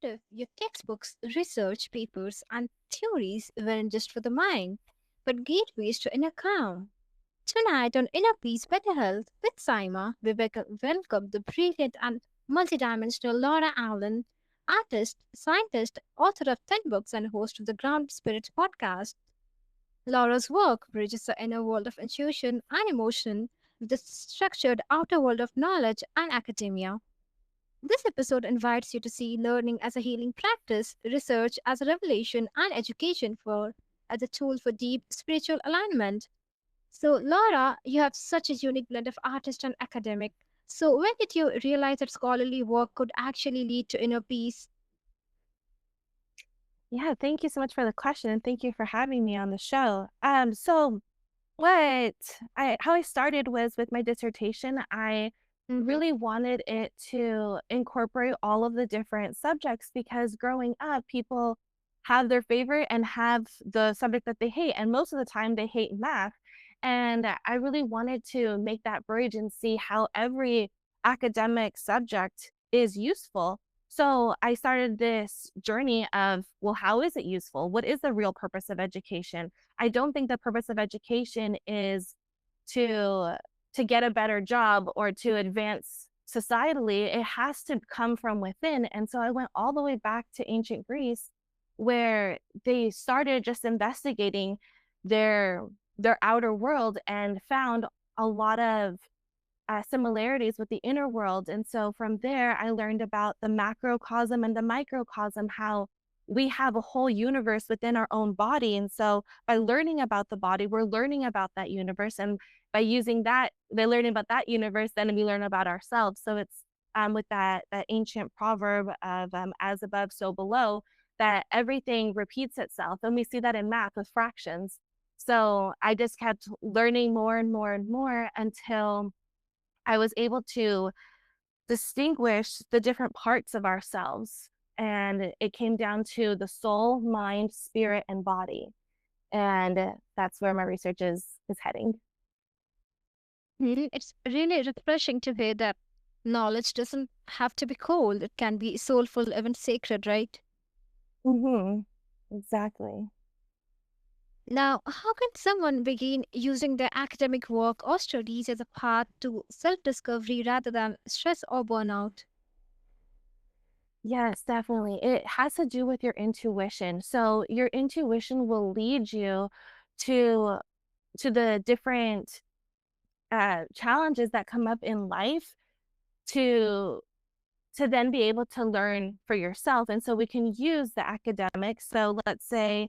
if your textbooks, research papers, and theories weren't just for the mind, but gateways to inner calm? Tonight on Inner Peace Better Health with Saima, we welcome the brilliant and multidimensional Laura Alyn, artist, scientist, author of 10 books, and host of the Ground Spirit podcast. Laura's work bridges the inner world of intuition and emotion with the structured outer world of knowledge and academia. This episode invites you to see learning as a healing practice, research as a revelation, and education for as a tool for deep spiritual alignment. So, Laura, you have such a unique blend of artist and academic. So, when did you realize that scholarly work could actually lead to inner peace? Yeah, thank you so much for the question and thank you for having me on the show. So what how I started was with my dissertation. I Mm-hmm. really wanted it to incorporate all of the different subjects because growing up, people have their favorite and have the subject that they hate, and most of the time they hate math. And I really wanted to make that bridge and see how every academic subject is useful. So I started this journey of, well, how is it useful? What is the real purpose of education? I don't think the purpose of education is to get a better job or to advance societally. It has to come from within. And so I went all the way back to ancient Greece where they started just investigating their outer world and found a lot of similarities with the inner world. And so from there, I learned about the macrocosm and the microcosm, how we have a whole universe within our own body. And so by learning about the body, we're learning about that universe. And by using that, by learning about that universe, then we learn about ourselves. So it's with that ancient proverb of as above, so below, that everything repeats itself. And we see that in math with fractions. So I just kept learning more and more and more until I was able to distinguish the different parts of ourselves. And it came down to the soul, mind, spirit, and body. And that's where my research is heading. It's really refreshing to hear that knowledge doesn't have to be cold, it can be soulful, even sacred, right? Mm-hmm. Exactly. Now, how can someone begin using their academic work or studies as a path to self discovery rather than stress or burnout? Yes, definitely. It has to do with your intuition. So your intuition will lead you to the different challenges that come up in life to then be able to learn for yourself. And so we can use the academics. So let's say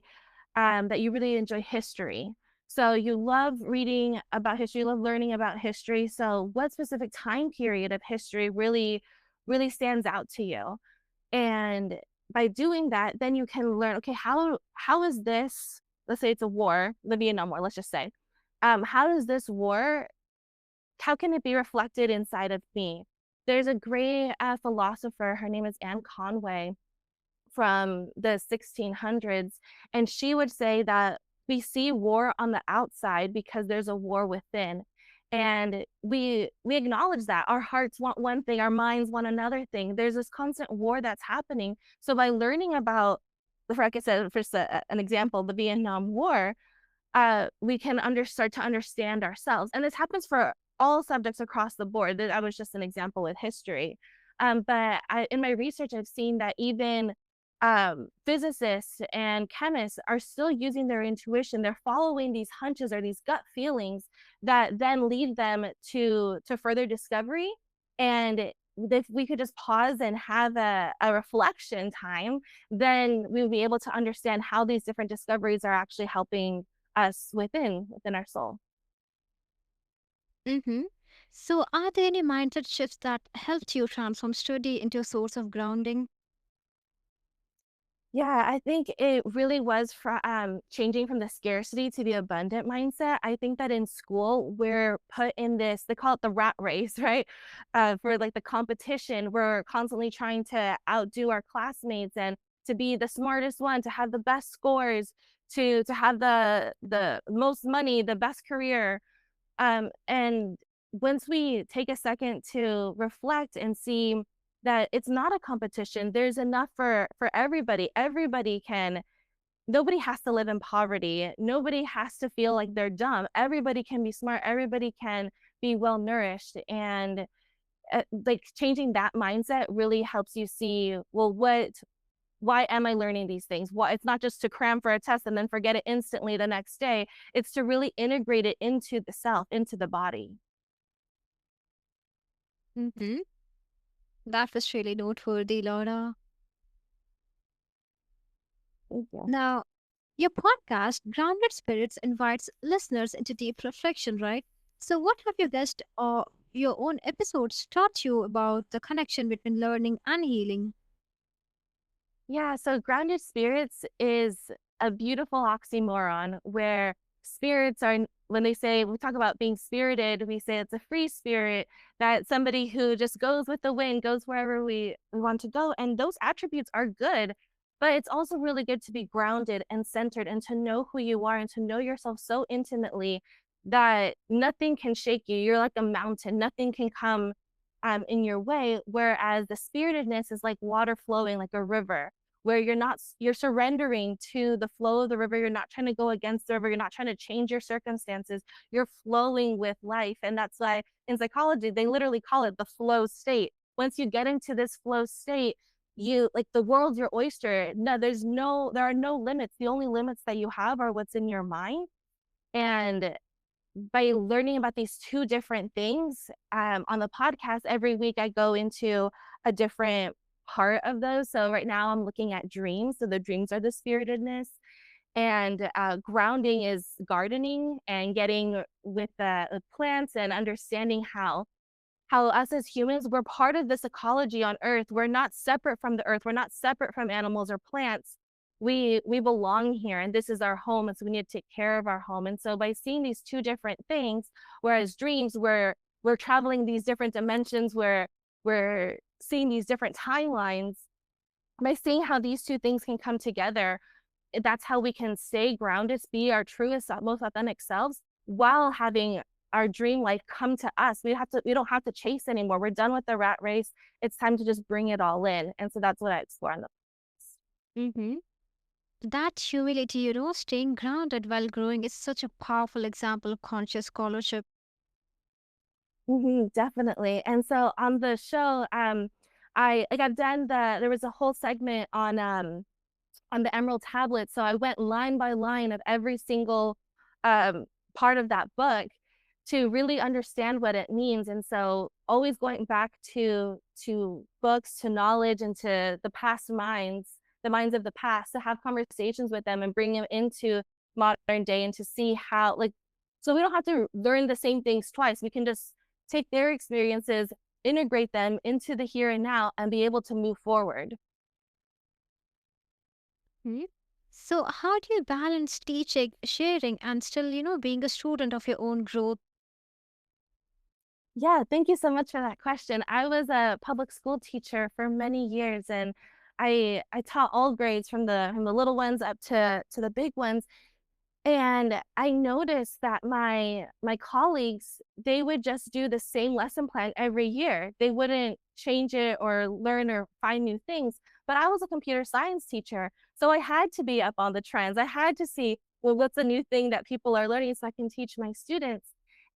that you really enjoy history. So you love reading about history, you love learning about history. So what specific time period of history really stands out to you? And by doing that, then you can learn, okay, how is this, let's say it's a war, the Vietnam War, let's just say. How does this war, how can it be reflected inside of me? There's a great philosopher, her name is Anne Conway from the 1600s, and she would say that we see war on the outside because there's a war within. And we acknowledge that our hearts want one thing, our minds want another thing. There's this constant war that's happening. So by learning about, like I said, for an example, the Vietnam War, we can start to understand ourselves. And this happens for all subjects across the board. That was just an example with history. In my research, I've seen that even physicists and chemists are still using their intuition. They're following these hunches or these gut feelings that then lead them to further discovery. And if we could just pause and have a reflection time, then we would be able to understand how these different discoveries are actually helping us within our soul. Mm-hmm. So, are there any mindset shifts that helped you transform study into a source of grounding? Yeah, I think it really was changing from the scarcity to the abundant mindset. I think that in school, we're put in this, they call it the rat race, right? For like the competition, we're constantly trying to outdo our classmates and to be the smartest one, to have the best scores, to have the most money, the best career. And once we take a second to reflect and see that it's not a competition. There's enough for everybody. Everybody can Nobody has to live in poverty. Nobody has to feel like they're dumb. Everybody can be smart. Everybody can be well nourished. And like changing that mindset really helps you see, well, why am I learning these things? Why it's not just to cram for a test and then forget it instantly the next day. It's to really integrate it into the self, into the body. Mm-hmm. That was really noteworthy, Laura. Thank you. Now, your podcast, Grounded Spirits, invites listeners into deep reflection, right? So, what have your guests or your own episodes taught you about the connection between learning and healing? Yeah, so grounded spirits is a beautiful oxymoron where spirits are, when they say, we talk about being spirited, we say it's a free spirit, that somebody who just goes with the wind, goes wherever we want to go. And those attributes are good, but it's also really good to be grounded and centered and to know who you are and to know yourself so intimately that nothing can shake you. You're like a mountain, nothing can come in your way. Whereas the spiritedness is like water flowing like a river where you're surrendering to the flow of the river. You're not trying to go against the river. You're not trying to change your circumstances. You're flowing with life. And that's why in psychology, they literally call it the flow state. Once you get into this flow state, you like the world's your oyster. No, there are no limits. The only limits that you have are what's in your mind. And by learning about these two different things on the podcast every week, I go into a different part of those. So right now I'm looking at dreams. So the dreams are the spiritedness, and grounding is gardening and getting with the plants and understanding how us as humans, we're part of this ecology on earth. We're not separate from the earth. We're not separate from animals or plants. We belong here and this is our home. And so we need to take care of our home. And so by seeing these two different things, whereas dreams, we're traveling these different dimensions, where we're seeing these different timelines, by seeing how these two things can come together, that's how we can stay grounded, be our truest, most authentic selves while having our dream life come to us. We don't have to chase anymore. We're done with the rat race. It's time to just bring it all in. And so that's what I explore on the. Mm-hmm. That humility, staying grounded while growing is such a powerful example of conscious scholarship. Definitely. And so on the show, I've done there was a whole segment on the emerald tablet. So I went line by line of every single um, part of that book to really understand what it means. And so always going back to books, to knowledge, and to the past minds, the minds of the past, to have conversations with them and bring them into modern day and to see how, like, so we don't have to learn the same things twice. We can just take their experiences, integrate them into the here and now, and be able to move forward. Hmm? So, how do you balance teaching, sharing, and still, being a student of your own growth? Yeah, thank you so much for that question. I was a public school teacher for many years, and I taught all grades from the little ones up to the big ones. And I noticed that my colleagues, they would just do the same lesson plan every year. They wouldn't change it or learn or find new things. But I was a computer science teacher, so I had to be up on the trends. I had to see, well, what's a new thing that people are learning so I can teach my students.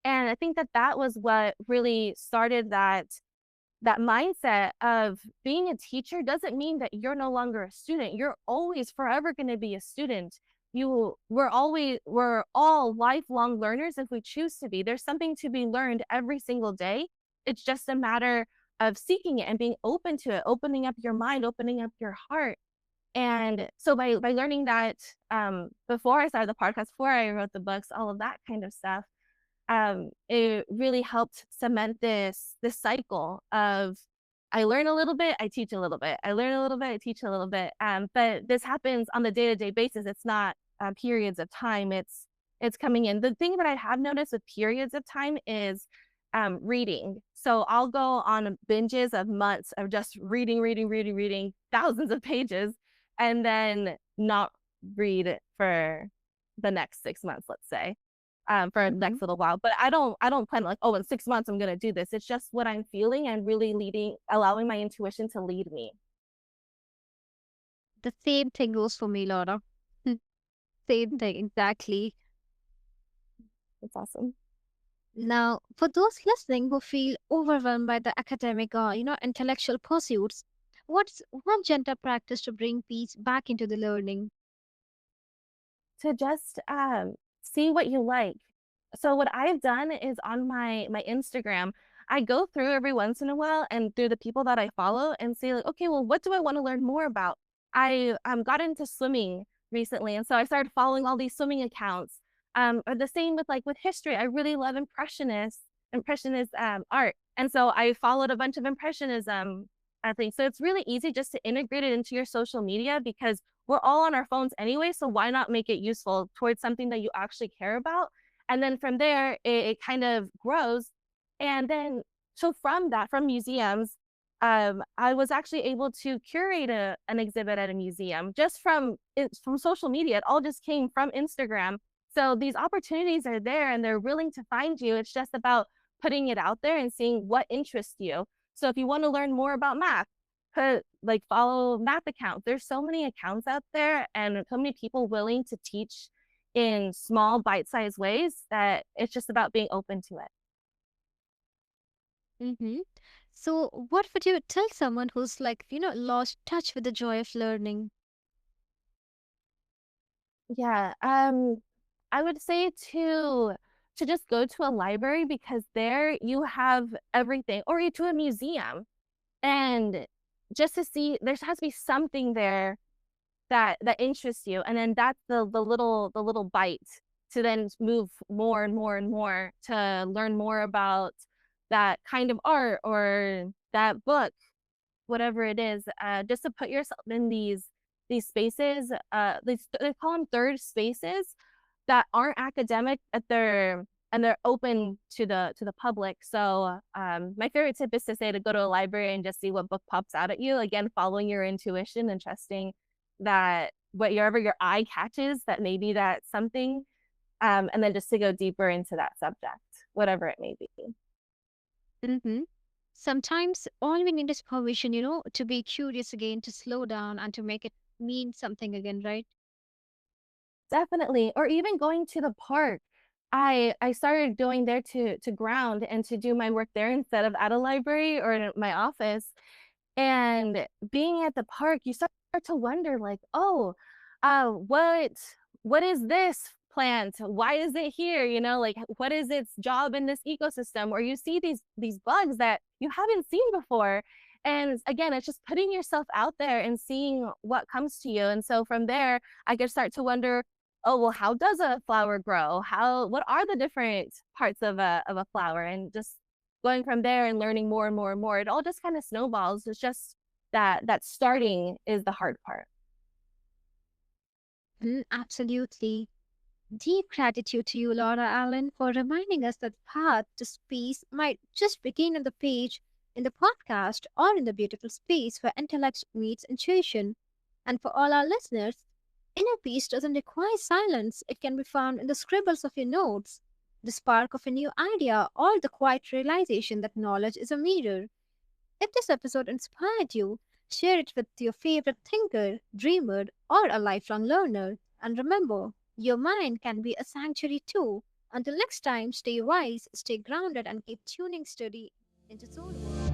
And I think that that was what really started that mindset of being a teacher doesn't mean that you're no longer a student. You're always forever going to be a student. We're all lifelong learners if we choose to be. There's something to be learned every single day. It's just a matter of seeking it and being open to it, opening up your mind, opening up your heart. And so by learning that before I started the podcast, before I wrote the books, all of that kind of stuff, it really helped cement this cycle of I learn a little bit, I teach a little bit. I learn a little bit, I teach a little bit. But this happens on the day-to-day basis. It's not periods of time. It's coming in. The thing that I have noticed with periods of time is reading. So I'll go on binges of months of just reading thousands of pages, and then not read for the next 6 months, let's say. for the Hmm. next little while. But I don't plan like, oh, in 6 months I'm gonna do this. It's just what I'm feeling and really allowing my intuition to lead me. The same thing goes for me, Laura. Same thing, exactly. It's awesome. Now, for those listening who feel overwhelmed by the academic or intellectual pursuits, what's one gentle practice to bring peace back into the learning? To just see what you like. So what I've done is on my Instagram, I go through every once in a while and through the people that I follow and say like, okay, well, what do I want to learn more about? I got into swimming recently, and so I started following all these swimming accounts. Or the same with like with history. I really love impressionist art, and so I followed a bunch of impressionism. I think so. It's really easy just to integrate it into your social media because we're all on our phones anyway, so why not make it useful towards something that you actually care about? And then from there, it kind of grows. And then, so from that, from museums, I was actually able to curate an exhibit at a museum just from social media. It all just came from Instagram. So these opportunities are there and they're willing to find you. It's just about putting it out there and seeing what interests you. So if you want to learn more about math, follow math accounts. There's so many accounts out there and so many people willing to teach in small bite-sized ways that it's just about being open to it. Hmm. So, what would you tell someone who's lost touch with the joy of learning? Yeah, I would say to just go to a library because there you have everything, or to a museum, and just to see there has to be something there that interests you, and then that's the little bite to then move more and more and more to learn more about that kind of art or that book, whatever it is, just to put yourself in these spaces, they call them third spaces that aren't academic at their and they're open to the public. So my favorite tip is to say to go to a library and just see what book pops out at you. Again, following your intuition and trusting that whatever your eye catches, that maybe that's something, and then just to go deeper into that subject, whatever it may be. Hmm. Sometimes all we need is permission, to be curious again, to slow down, and to make it mean something again, right? Definitely, or even going to the park. I started going there to ground and to do my work there instead of at a library or in my office. And being at the park, you start to wonder like, "Oh, what is this plant? Why is it here?" Like, what is its job in this ecosystem? Or you see these bugs that you haven't seen before. And again, it's just putting yourself out there and seeing what comes to you. And so from there, I could start to wonder, oh, well, how does a flower grow? What are the different parts of a flower? And just going from there and learning more and more and more, it all just kind of snowballs. It's just that starting is the hard part. Absolutely. Deep gratitude to you, Laura Allen, for reminding us that path to peace might just begin on the page in the podcast or in the beautiful space where intellect meets intuition. And for all our listeners, inner peace doesn't require silence. It can be found in the scribbles of your notes, the spark of a new idea, or the quiet realization that knowledge is a mirror. If this episode inspired you, share it with your favorite thinker, dreamer, or a lifelong learner. And remember, your mind can be a sanctuary too. Until next time, stay wise, stay grounded, and keep tuning steady into Soul World.